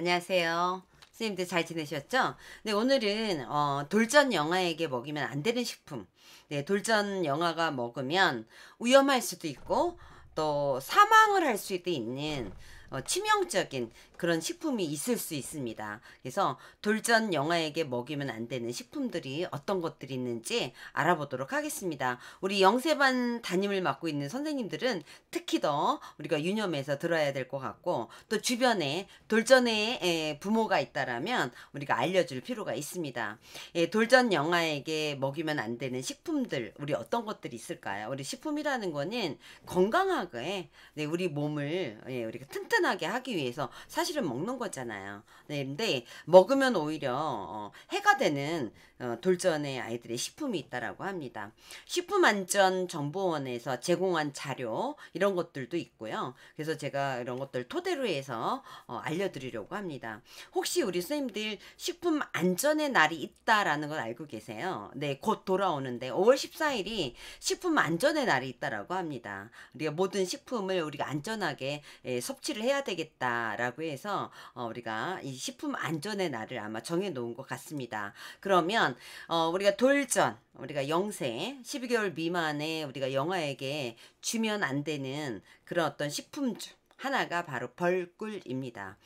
안녕하세요. 선생님들 잘 지내셨죠? 네, 오늘은 돌전 영아에게 먹이면 안 되는 식품. 네, 돌전 영아가 먹으면 위험할 수도 있고 또 사망을 할 수도 있는 치명적인 그런 식품이 있을 수 있습니다. 그래서 돌전 영아에게 먹이면 안 되는 식품들이 어떤 것들이 있는지 알아보도록 하겠습니다. 우리 영세반 담임을 맡고 있는 선생님들은 특히 더 우리가 유념해서 들어야 될 것 같고, 또 주변에 돌전에 부모가 있다라면 우리가 알려줄 필요가 있습니다. 돌전 영아에게 먹이면 안 되는 식품들, 우리 어떤 것들이 있을까요? 우리 식품이라는 거는 건강하게, 네, 우리 몸을 우리가 튼튼하게 하기 위해서 사실은 먹는 거잖아요. 네, 근데 먹으면 오히려 해가 되는 돌전의 아이들의 식품이 있다라고 합니다. 식품안전정보원에서 제공한 자료 이런 것들도 있고요. 그래서 제가 이런 것들 토대로 해서 알려드리려고 합니다. 혹시 우리 선생님들 식품 안전의 날이 있다라는 걸 알고 계세요? 네, 곧 돌아오는데 5월 14일이 식품 안전의 날이 있다라고 합니다. 우리가 모든 식품을 우리가 안전하게 섭취를 해야 되겠다라고 해서 우리가 이 식품 안전의 날을 아마 정해 놓은 것 같습니다. 그러면 우리가 돌전, 우리가 영세 12개월 미만의 우리가 영아에게 주면 안 되는 그런 어떤 식품 중 하나가 바로 벌꿀입니다.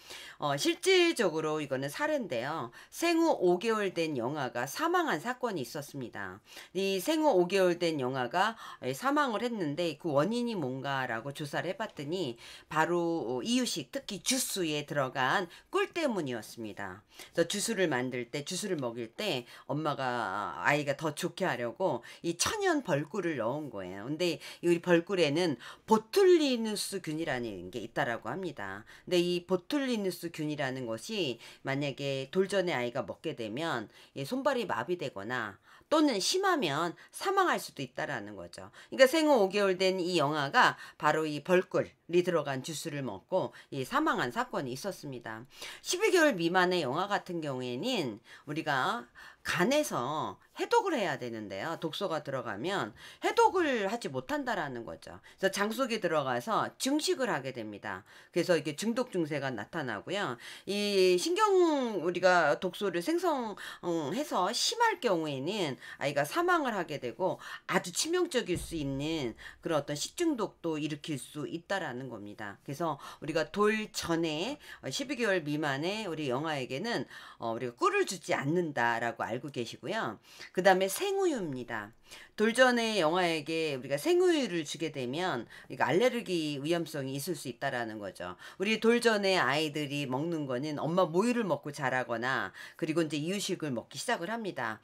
실질적으로 이거는 사례인데요. 생후 5개월 된 영아가 사망한 사건이 있었습니다. 이 생후 5개월 된 영아가 사망을 했는데 그 원인이 뭔가라고 조사를 해봤더니 바로 이유식, 특히 주스에 들어간 꿀 때문이었습니다. 그래서 주스를 만들 때, 주스를 먹일 때 엄마가 아이가 더 좋게 하려고 이 천연 벌꿀을 넣은 거예요. 근데 이 벌꿀에는 보툴리누스 균이라는 게 있다라고 합니다. 근데 이 보툴리누스 균이라는 것이 만약에 돌전의 아이가 먹게 되면 손발이 마비되거나 또는 심하면 사망할 수도 있다라는 거죠. 그러니까 생후 5개월 된 이 영아가 바로 이 벌꿀이 들어간 주스를 먹고 사망한 사건이 있었습니다. 12개월 미만의 영아 같은 경우에는 우리가 간에서 해독을 해야 되는데요. 독소가 들어가면 해독을 하지 못한다라는 거죠. 그래서 장 속에 들어가서 증식을 하게 됩니다. 그래서 이게 중독 증세가 나타나고요. 이 신경 우리가 독소를 생성해서 심할 경우에는 아이가 사망을 하게 되고 아주 치명적일 수 있는 그런 어떤 식중독도 일으킬 수 있다라는 겁니다. 그래서 우리가 돌 전에 12개월 미만의 우리 영아에게는 우리가 꿀을 주지 않는다라고 알고 계시고요. 그 다음에 생우유입니다. 돌전의 영아에게 우리가 생우유를 주게 되면 알레르기 위험성이 있을 수 있다라는 거죠. 우리 돌전의 아이들이 먹는 거는 엄마 모유를 먹고 자라거나 그리고 이제 이유식을 먹기 시작을 합니다.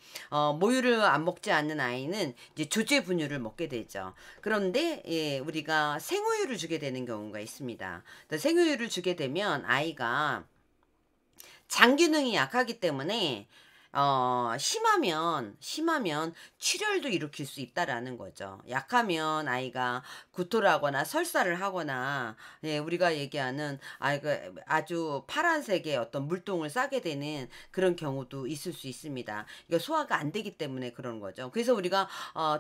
모유를 안 먹지 않는 아이는 이제 조제 분유를 먹게 되죠. 그런데 우리가 생우유를 주게 되는 경우가 있습니다. 생우유를 주게 되면 아이가 장 기능이 약하기 때문에 심하면 출혈도 일으킬 수 있다라는 거죠. 약하면 아이가 구토를 하거나 설사를 하거나, 우리가 얘기하는 아이가 아주 파란색의 어떤 물똥을 싸게 되는 그런 경우도 있을 수 있습니다. 이거 소화가 안 되기 때문에 그런 거죠. 그래서 우리가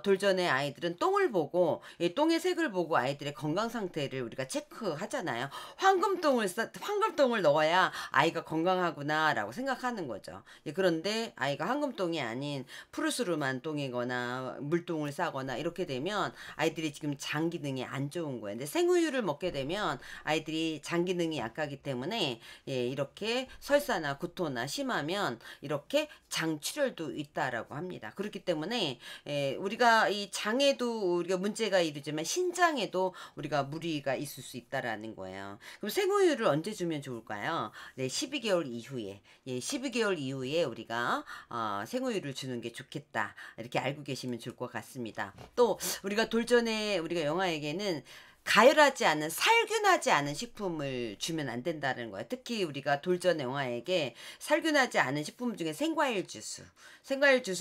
돌전의 아이들은 똥을 보고, 똥의 색을 보고 아이들의 건강 상태를 우리가 체크하잖아요. 황금똥을 넣어야 아이가 건강하구나라고 생각하는 거죠. 그런데 아이가 황금똥이 아닌 푸르스름한 똥이거나 물똥을 싸거나 이렇게 되면 아이들이 지금 장 기능이 안 좋은 거예요. 근데 생우유를 먹게 되면 아이들이 장 기능이 약하기 때문에 이렇게 설사나 구토나 심하면 이렇게 장 출혈도 있다라고 합니다. 그렇기 때문에 우리가 이 장에도 우리가 문제가 이르지만 신장에도 우리가 무리가 있을 수 있다라는 거예요. 그럼 생우유를 언제 주면 좋을까요? 네, 12개월 이후에 12개월 이후에 우리가 생우유를 주는 게 좋겠다 이렇게 알고 계시면 좋을 것 같습니다. 또 우리가 돌전에 우리가 영아에게는 가열하지 않은 살균하지 않은 식품을 주면 안 된다는 거예요. 특히 우리가 돌전 영아에게 살균하지 않은 식품 중에 생과일 주스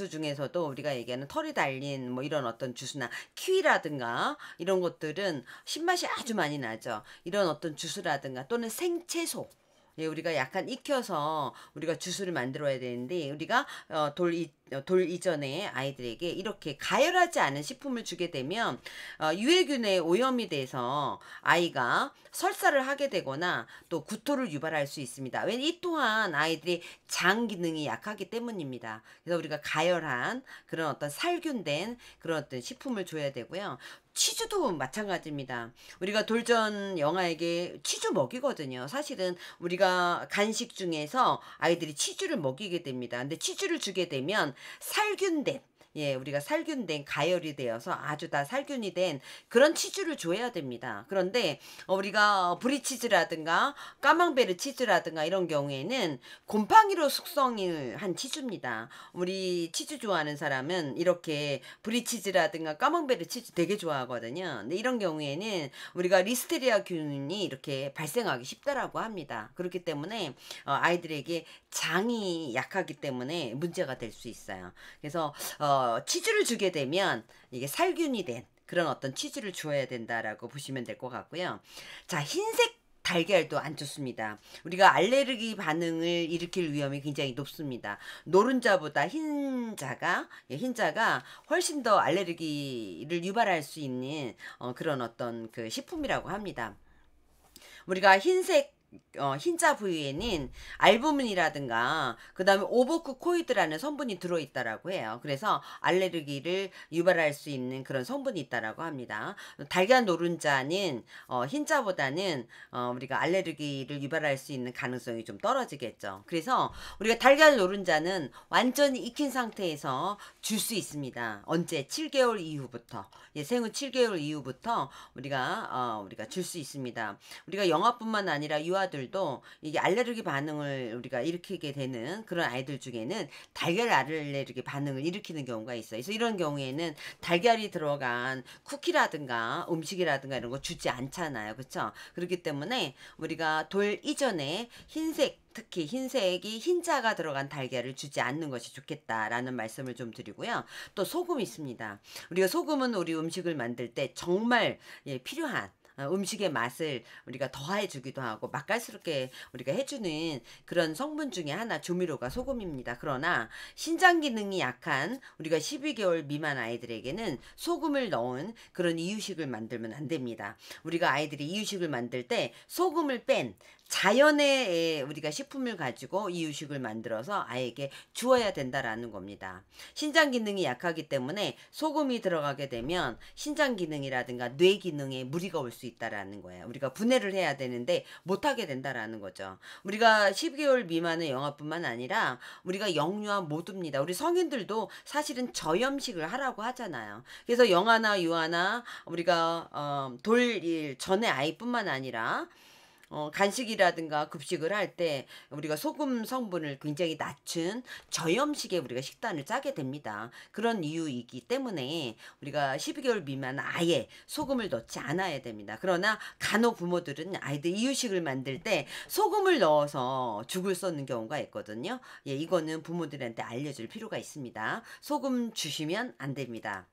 중에서도 우리가 얘기하는 털이 달린 뭐 이런 어떤 주스나 키위라든가 이런 것들은 신맛이 아주 많이 나죠. 이런 어떤 주스라든가 또는 생채소, 우리가 약간 익혀서 우리가 주스를 만들어야 되는데 우리가 돌 이전에 아이들에게 이렇게 가열하지 않은 식품을 주게 되면 유해균에 오염이 돼서 아이가 설사를 하게 되거나 또 구토를 유발할 수 있습니다. 왜냐면 이 또한 아이들이 장 기능이 약하기 때문입니다. 그래서 우리가 가열한 그런 어떤 살균된 그런 어떤 식품을 줘야 되고요. 치즈도 마찬가지입니다. 우리가 돌전 영아에게 치즈 먹이거든요. 사실은 우리가 간식 중에서 아이들이 치즈를 먹이게 됩니다. 근데 치즈를 주게 되면 살균된, 우리가 살균된 가열이 되어서 아주 다 살균이 된 그런 치즈를 줘야 됩니다. 그런데 우리가 브리치즈라든가 까망베르 치즈라든가 이런 경우에는 곰팡이로 숙성을 한 치즈입니다. 우리 치즈 좋아하는 사람은 이렇게 브리치즈라든가 까망베르 치즈 되게 좋아하거든요. 근데 이런 경우에는 우리가 리스테리아균이 이렇게 발생하기 쉽다라고 합니다. 그렇기 때문에 아이들에게 장이 약하기 때문에 문제가 될 수 있어요. 그래서 치즈를 주게 되면 이게 살균이 된 그런 어떤 치즈를 주어야 된다라고 보시면 될 것 같고요. 자, 흰색 달걀도 안 좋습니다. 우리가 알레르기 반응을 일으킬 위험이 굉장히 높습니다. 노른자보다 흰자가 훨씬 더 알레르기를 유발할 수 있는 그런 어떤 그 식품이라고 합니다. 우리가 흰자 부위에는 알부민이라든가 그 다음에 오버쿠코이드라는 성분이 들어있다라고 해요. 그래서 알레르기를 유발할 수 있는 그런 성분이 있다라고 합니다. 달걀 노른자는 흰자보다는 우리가 알레르기를 유발할 수 있는 가능성이 좀 떨어지겠죠. 그래서 우리가 달걀 노른자는 완전히 익힌 상태에서 줄 수 있습니다. 언제? 7개월 이후부터, 생후 7개월 이후부터 우리가 줄 수 있습니다. 우리가 영아뿐만 아니라 유아들도 이게 알레르기 반응을 우리가 일으키게 되는 그런 아이들 중에는 달걀 알레르기 반응을 일으키는 경우가 있어요. 그래서 이런 경우에는 달걀이 들어간 쿠키라든가 음식이라든가 이런 거 주지 않잖아요. 그렇죠? 그렇기 때문에 우리가 돌 이전에 특히 흰색이 흰자가 들어간 달걀을 주지 않는 것이 좋겠다라는 말씀을 좀 드리고요. 또 소금 있습니다. 우리가 소금은 우리 음식을 만들 때 정말 필요한 음식의 맛을 우리가 더해 주기도 하고 맛깔스럽게 우리가 해주는 그런 성분 중에 하나 조미료가 소금입니다. 그러나 신장 기능이 약한 우리가 12개월 미만 아이들에게는 소금을 넣은 그런 이유식을 만들면 안 됩니다. 우리가 아이들이 이유식을 만들 때 소금을 뺀 자연의 우리가 식품을 가지고 이유식을 만들어서 아이에게 주어야 된다라는 겁니다. 신장 기능이 약하기 때문에 소금이 들어가게 되면 신장 기능이라든가 뇌 기능에 무리가 올 수 있다라는 거예요. 우리가 분해를 해야 되는데 못하게 된다라는 거죠. 우리가 12개월 미만의 영아뿐만 아니라 우리가 영유아 모두입니다. 우리 성인들도 사실은 저염식을 하라고 하잖아요. 그래서 영아나 유아나 우리가 돌 전의 아이뿐만 아니라 간식이라든가 급식을 할 때 우리가 소금 성분을 굉장히 낮춘 저염식의 우리가 식단을 짜게 됩니다. 그런 이유이기 때문에 우리가 12개월 미만 아예 소금을 넣지 않아야 됩니다. 그러나 간호 부모들은 아이들 이유식을 만들 때 소금을 넣어서 죽을 쏟는 경우가 있거든요. 이거는 부모들한테 알려줄 필요가 있습니다. 소금 주시면 안 됩니다.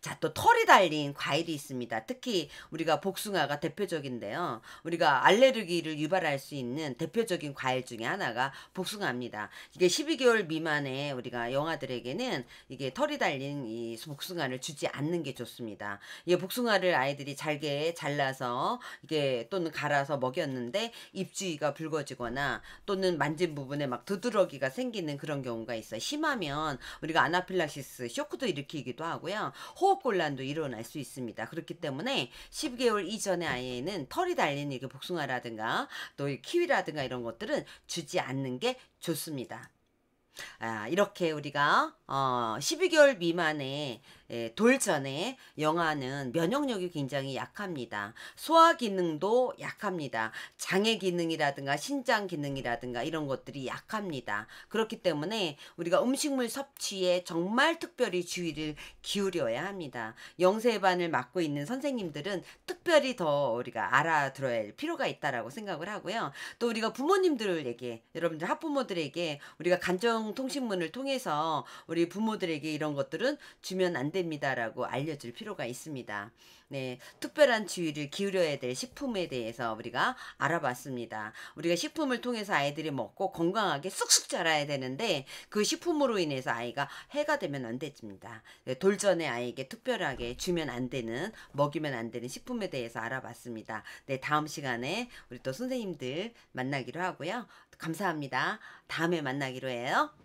자, 또 털이 달린 과일이 있습니다. 특히 우리가 복숭아가 대표적인데요. 우리가 알레르기를 유발할 수 있는 대표적인 과일 중에 하나가 복숭아입니다. 이게 12개월 미만의 우리가 영아들에게는 이게 털이 달린 이 복숭아를 주지 않는 게 좋습니다. 이 복숭아를 아이들이 잘게 잘라서 이게 또는 갈아서 먹였는데 입주위가 붉어지거나 또는 만진 부분에 막 두드러기가 생기는 그런 경우가 있어요. 심하면 우리가 아나필락시스 쇼크도 일으키기도 하고요. 호흡곤란도 일어날 수 있습니다. 그렇기 때문에 12개월 이전의 아이에는 털이 달린 이게 복숭아라든가 또 키위라든가 이런 것들은 주지 않는 게 좋습니다. 이렇게 우리가 12개월 미만의 돌전에 영아는 면역력이 굉장히 약합니다. 소화 기능도 약합니다. 장애 기능이라든가 신장 기능이라든가 이런 것들이 약합니다. 그렇기 때문에 우리가 음식물 섭취에 정말 특별히 주의를 기울여야 합니다. 영세반을 맡고 있는 선생님들은 특별히 더 우리가 알아들어야 할 필요가 있다라고 생각을 하고요. 또 우리가 부모님들에게, 여러분들 학부모들에게 우리가 간정통신문을 통해서 우리 부모들에게 이런 것들은 주면 안 됩니다. 됩니다라고 알려줄 필요가 있습니다. 네, 특별한 주의를 기울여야 될 식품에 대해서 우리가 알아봤습니다. 우리가 식품을 통해서 아이들이 먹고 건강하게 쑥쑥 자라야 되는데 그 식품으로 인해서 아이가 해가 되면 안 됩니다. 네, 돌전에 아이에게 특별하게 주면 안 되는, 먹이면 안 되는 식품에 대해서 알아봤습니다. 네, 다음 시간에 우리 또 선생님들 만나기로 하고요. 감사합니다. 다음에 만나기로 해요.